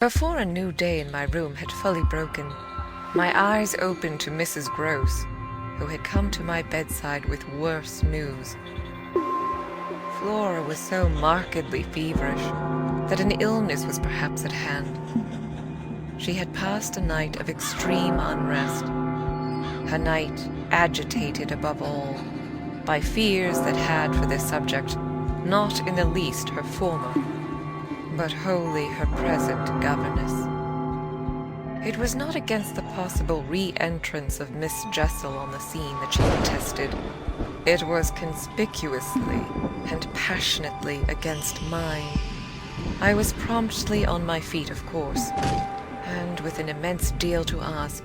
Before a new day in my room had fully broken, my eyes opened to Mrs. Gross, who had come to my bedside with worse news. Flora was so markedly feverish that an illness was perhaps at hand. She had passed a night of extreme unrest, a night agitated above all by fears that had for their subject not in the least her former, but wholly her present governess. It was not against the possible re-entrance of Miss Jessel on the scene that she protested. It was conspicuously and passionately against mine. I was promptly on my feet, of course, and with an immense deal to ask,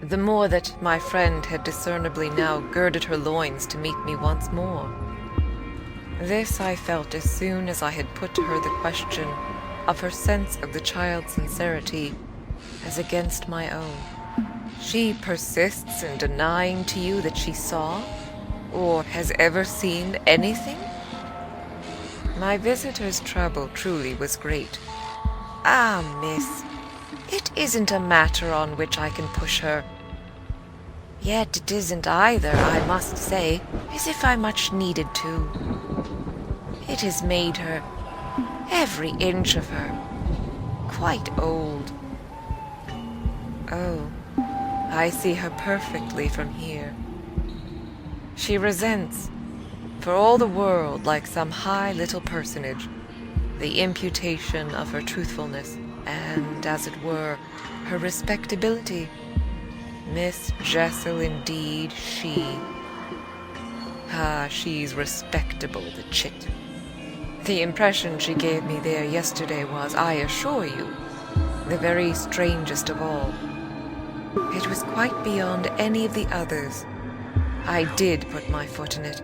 the more that my friend had discernibly now girded her loins to meet me once more. This I felt as soon as I had put to her the question of her sense of the child's sincerity as against my own. She persists in denying to you that she saw, or has ever seen anything? My visitor's trouble truly was great. Ah, miss, it isn't a matter on which I can push her. Yet it isn't either, I must say, as if I much needed to. It has made her, every inch of her, quite old. Oh, I see her perfectly from here. She resents, for all the world like some high little personage, the imputation of her truthfulness, and, as it were, her respectability. Miss Jessel, indeed, she's respectable, the chit. The impression she gave me there yesterday was, I assure you, the very strangest of all. It was quite beyond any of the others. I did put my foot in it.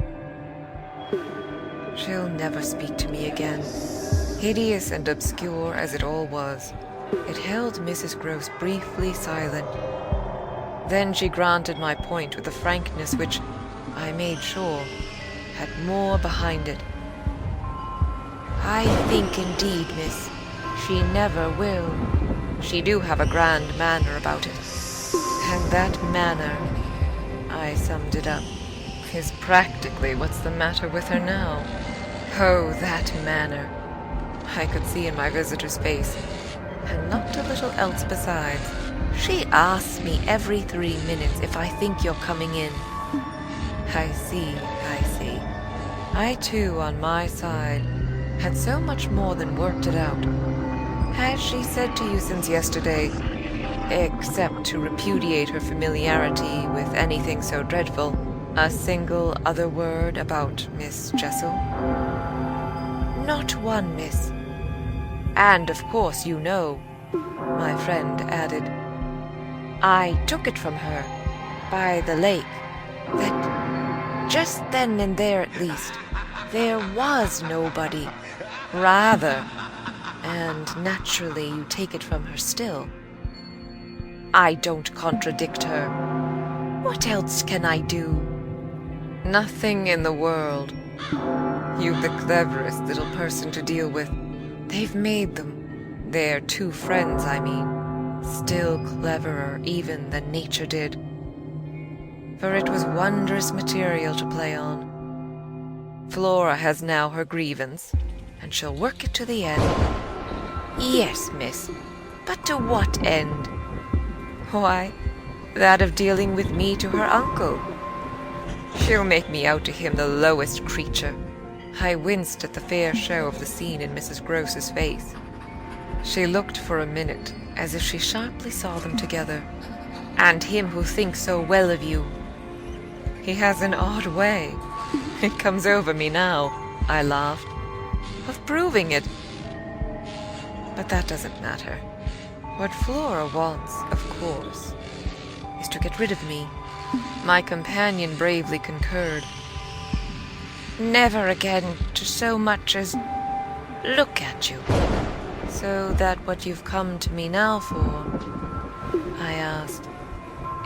She'll never speak to me again. Hideous and obscure as it all was, it held Mrs. Gross briefly silent. Then she granted my point with a frankness which, I made sure, had more behind it. I think indeed, miss, she never will. She do have a grand manner about it. And that manner, I summed it up, is practically what's the matter with her now. Oh, that manner. I could see in my visitor's face, and not a little else besides. She asks me every 3 minutes if I think you're coming in. I see. I too, on my side, had so much more than worked it out. Has she said to you since yesterday, except to repudiate her familiarity with anything so dreadful, a single other word about Miss Jessel? Not one, miss. And of course you know, my friend added, I took it from her, by the lake, that just then and there at least, there was nobody. Rather, and naturally you take it from her still. I don't contradict her. What else can I do? Nothing in the world. You've the cleverest little person to deal with. They've made them. Their two friends, I mean. Still cleverer even than nature did. For it was wondrous material to play on. Flora has now her grievance, and she'll work it to the end. Yes, miss, but to what end? Why, that of dealing with me to her uncle. She'll make me out to him the lowest creature. I winced at the fair show of the scene in Mrs. Gross's face. She looked for a minute as if she sharply saw them together. And him who thinks so well of you. He has an odd way, it comes over me now, I laughed, of proving it. But that doesn't matter. What Flora wants, of course, is to get rid of me. My companion bravely concurred. Never again to so much as look at you. So that what you've come to me now for, I asked,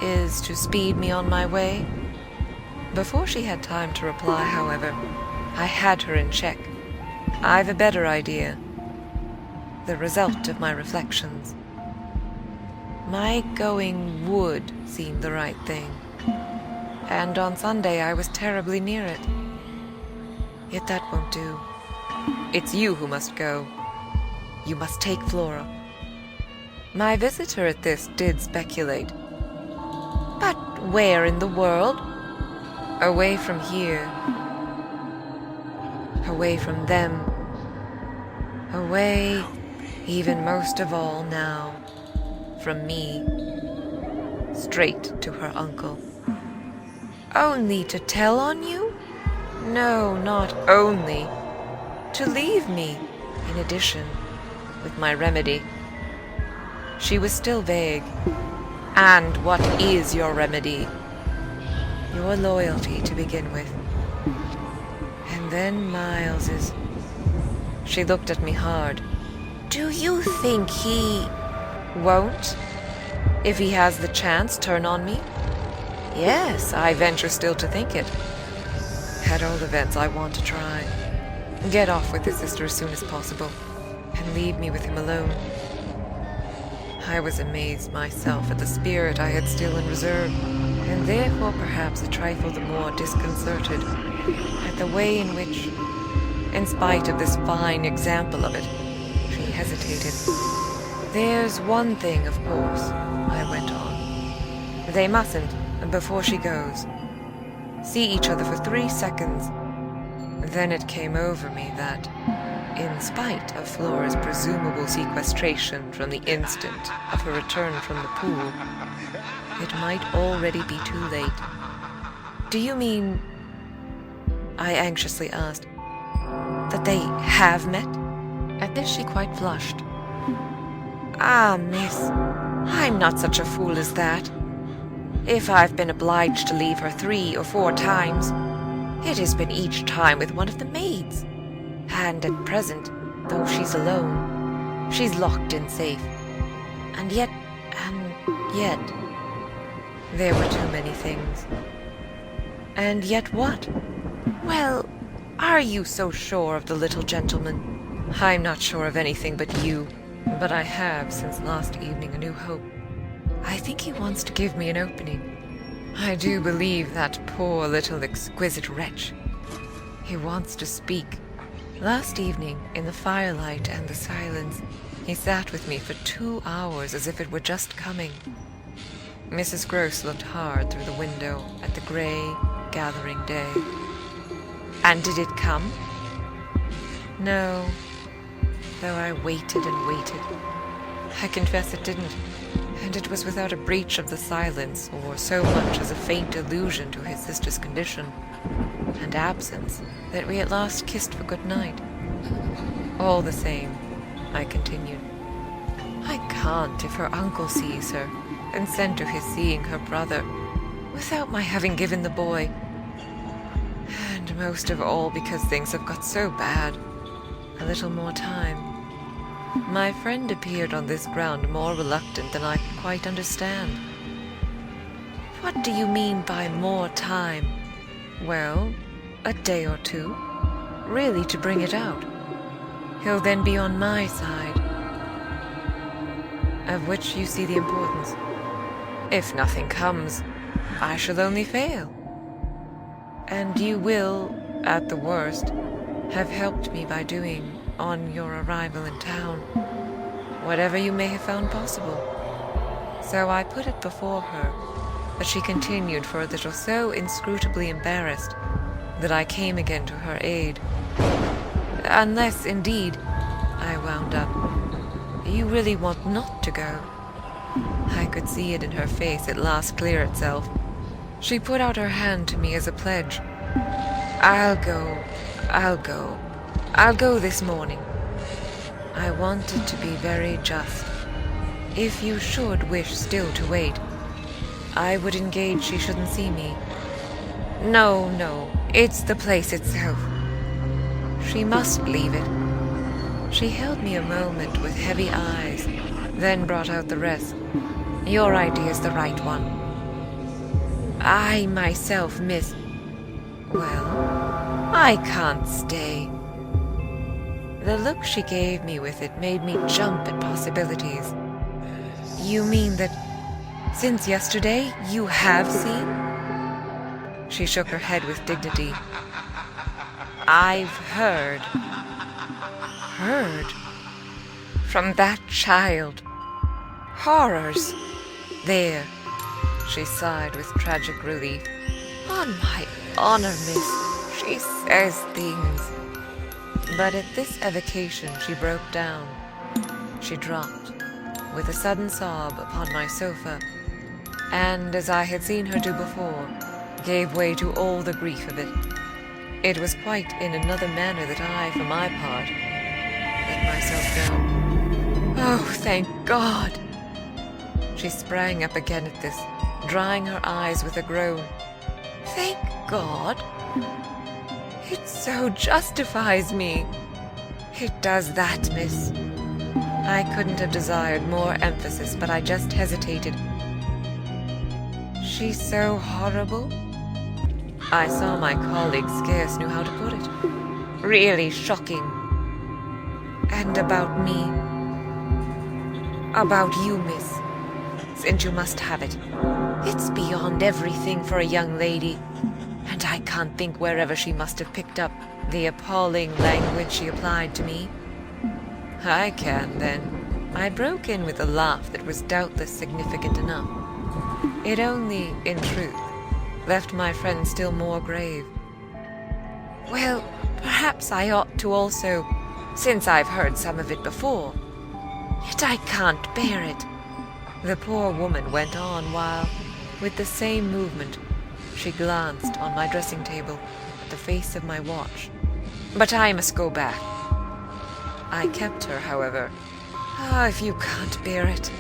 is to speed me on my way? Before she had time to reply, however, I had her in check. I've a better idea. the result of my reflections. My going would seem the right thing, and on Sunday I was terribly near it. Yet that won't do. It's you who must go. You must take Flora. My visitor at this did speculate. But where in the world? Away from here. Away from them. Away, even most of all now, from me. Straight to her uncle. Only to tell on you? No, not only. To leave me, in addition, with my remedy. She was still vague. And what is your remedy? Your loyalty, to begin with. And then Miles's. She looked at me hard. Do you think he won't, if he has the chance, turn on me? Yes, I venture still to think it. At all events, I want to try. Get off with his sister as soon as possible, and leave me with him alone. I was amazed myself at the spirit I had still in reserve, and therefore perhaps a trifle the more disconcerted at the way in which, in spite of this fine example of it, she hesitated. There's one thing, of course, I went on. They mustn't, before she goes, see each other for 3 seconds. Then it came over me that, in spite of Flora's presumable sequestration from the instant of her return from the pool, it might already be too late. Do you mean, I anxiously asked, that they have met? At this she quite flushed. Ah, miss, I'm not such a fool as that. If I've been obliged to leave her 3 or 4 times, it has been each time with one of the maids. And at present, though she's alone, she's locked in safe. And yet, there were too many things. And yet what? Well, are you so sure of the little gentleman? I'm not sure of anything but you, but I have, since last evening, a new hope. I think he wants to give me an opening. I do believe that poor little exquisite wretch. He wants to speak. Last evening, in the firelight and the silence, he sat with me for 2 hours as if it were just coming. Mrs. Grose looked hard through the window at the grey, gathering day. And did it come? No, though I waited and waited. I confess it didn't, and it was without a breach of the silence or so much as a faint allusion to his sister's condition and absence that we at last kissed for good night. All the same, I continued, I can't, if her uncle sees her, consent to his seeing her brother without my having given the boy. And most of all because things have got so bad, a little more time. My friend appeared on this ground more reluctant than I could quite understand. What do you mean by more time? Well, a day or 2, really to bring it out. He'll then be on my side, of which you see the importance. If nothing comes, I shall only fail. And you will, at the worst, have helped me by doing, on your arrival in town, whatever you may have found possible. So I put it before her, but she continued for a little so inscrutably embarrassed that I came again to her aid. Unless, indeed, I wound up, you really want not to go. I could see it in her face at last clear itself. She put out her hand to me as a pledge. I'll go this morning. I wanted to be very just. If you should wish still to wait, I would engage she shouldn't see me. No, it's the place itself. She must leave it. She held me a moment with heavy eyes, then brought out the rest. Your idea's the right one. I myself miss... Well, I can't stay. The look she gave me with it made me jump at possibilities. You mean that since yesterday you have seen? She shook her head with dignity. I've heard. Heard? From that child. Horrors. There. She sighed with tragic relief. On my honor, miss, she says things. But at this evocation she broke down. She dropped, with a sudden sob, upon my sofa, and, as I had seen her do before, gave way to all the grief of it. It was quite in another manner that I, for my part, let myself go. Oh, thank God! She sprang up again at this, drying her eyes with a groan. Thank God! It so justifies me. It does that, miss. I couldn't have desired more emphasis, but I just hesitated. She's so horrible? I saw my colleague scarce knew how to put it. Really shocking. And about me. About you, miss. Since you must have it. It's beyond everything for a young lady. And I can't think wherever she must have picked up the appalling language she applied to me. I can, then. I broke in with a laugh that was doubtless significant enough. It only, in truth, left my friend still more grave. Well, perhaps I ought to also, since I've heard some of it before. Yet I can't bear it. The poor woman went on while, with the same movement, she glanced on my dressing table at the face of my watch. But I must go back. I kept her, however. Ah, if you can't bear it,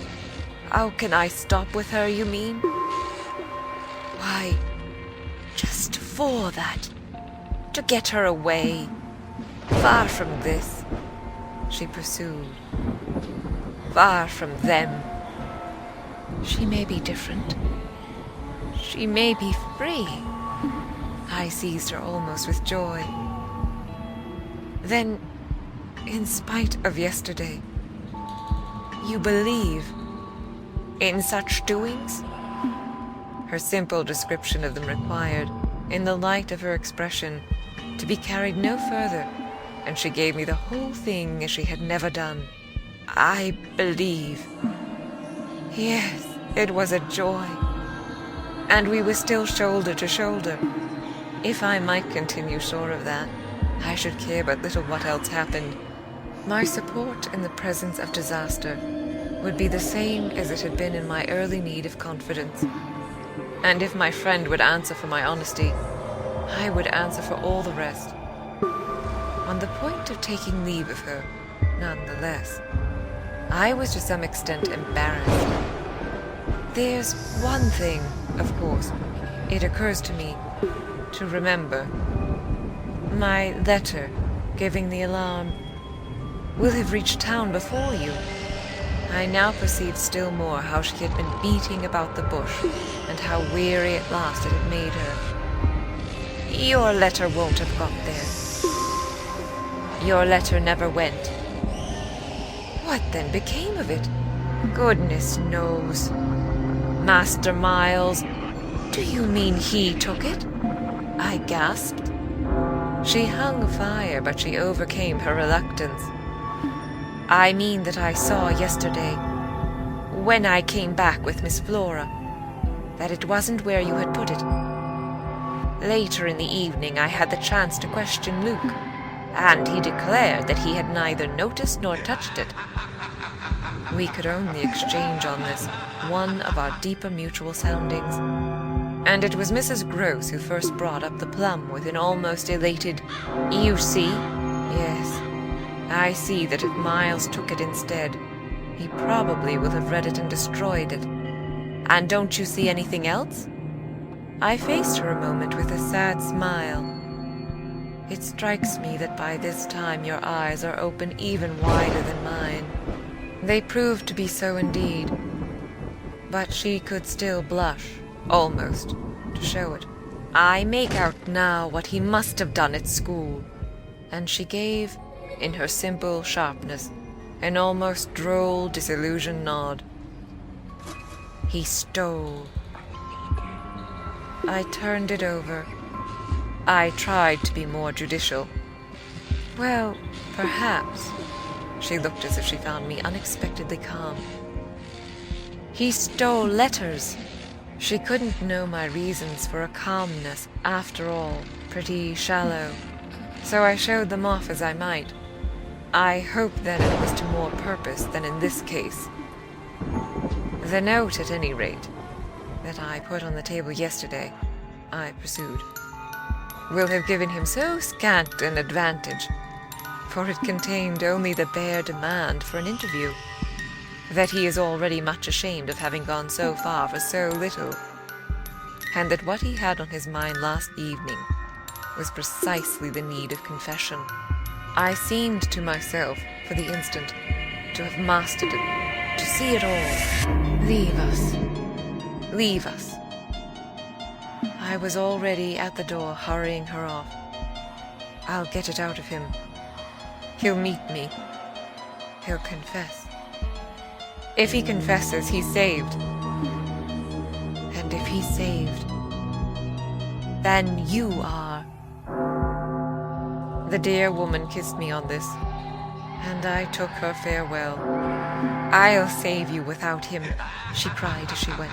how can I stop with her, you mean? Why, just for that. To get her away. Far from this, she pursued. Far from them. She may be different. She may be free. I seized her almost with joy. Then, in spite of yesterday, you believe in such doings? Her simple description of them required, in the light of her expression, to be carried no further, and she gave me the whole thing as she had never done. I believe. Yes, it was a joy. And we were still shoulder to shoulder. If I might continue sure of that, I should care but little what else happened. My support in the presence of disaster would be the same as it had been in my early need of confidence. And if my friend would answer for my honesty, I would answer for all the rest. On the point of taking leave of her, none the less, I was to some extent embarrassed. There's one thing, of course, it occurs to me to remember. My letter giving the alarm will have reached town before you. I now perceived still more how she had been beating about the bush, and how weary at last it had made her. Your letter won't have got there. Your letter never went. What then became of it? Goodness knows. Master Miles, do you mean he took it? I gasped. She hung fire, but she overcame her reluctance. I mean that I saw yesterday, when I came back with Miss Flora, that it wasn't where you had put it. Later in the evening I had the chance to question Luke, and he declared that he had neither noticed nor touched it. We could only exchange on this one of our deeper mutual soundings, and it was Mrs. Grose who first brought up the plum with an almost elated, "You see? Yes, I see that if Miles took it instead, he probably will have read it and destroyed it. And don't you see anything else?" I faced her a moment with a sad smile. It strikes me that by this time your eyes are open even wider than mine. They proved to be so indeed, but she could still blush, almost, to show it. "I make out now what he must have done at school." And she gave in her simple sharpness, an almost droll, disillusioned nod. He stole. I turned it over. I tried to be more judicial. Well, perhaps. She looked as if she found me unexpectedly calm. He stole letters. She couldn't know my reasons for a calmness, after all, pretty shallow. So I showed them off as I might. I hoped then it was to more purpose than in this case. The note, at any rate, that I put on the table yesterday, I pursued, will have given him so scant an advantage, for it contained only the bare demand for an interview, that he is already much ashamed of having gone so far for so little, and that what he had on his mind last evening was precisely the need of confession. I seemed to myself, for the instant, to have mastered it, to see it all. Leave us. Leave us. I was already at the door, hurrying her off. I'll get it out of him. He'll meet me. He'll confess. If he confesses, he's saved. And if he's saved, then you are. The dear woman kissed me on this, and I took her farewell. I'll save you without him, she cried as she went.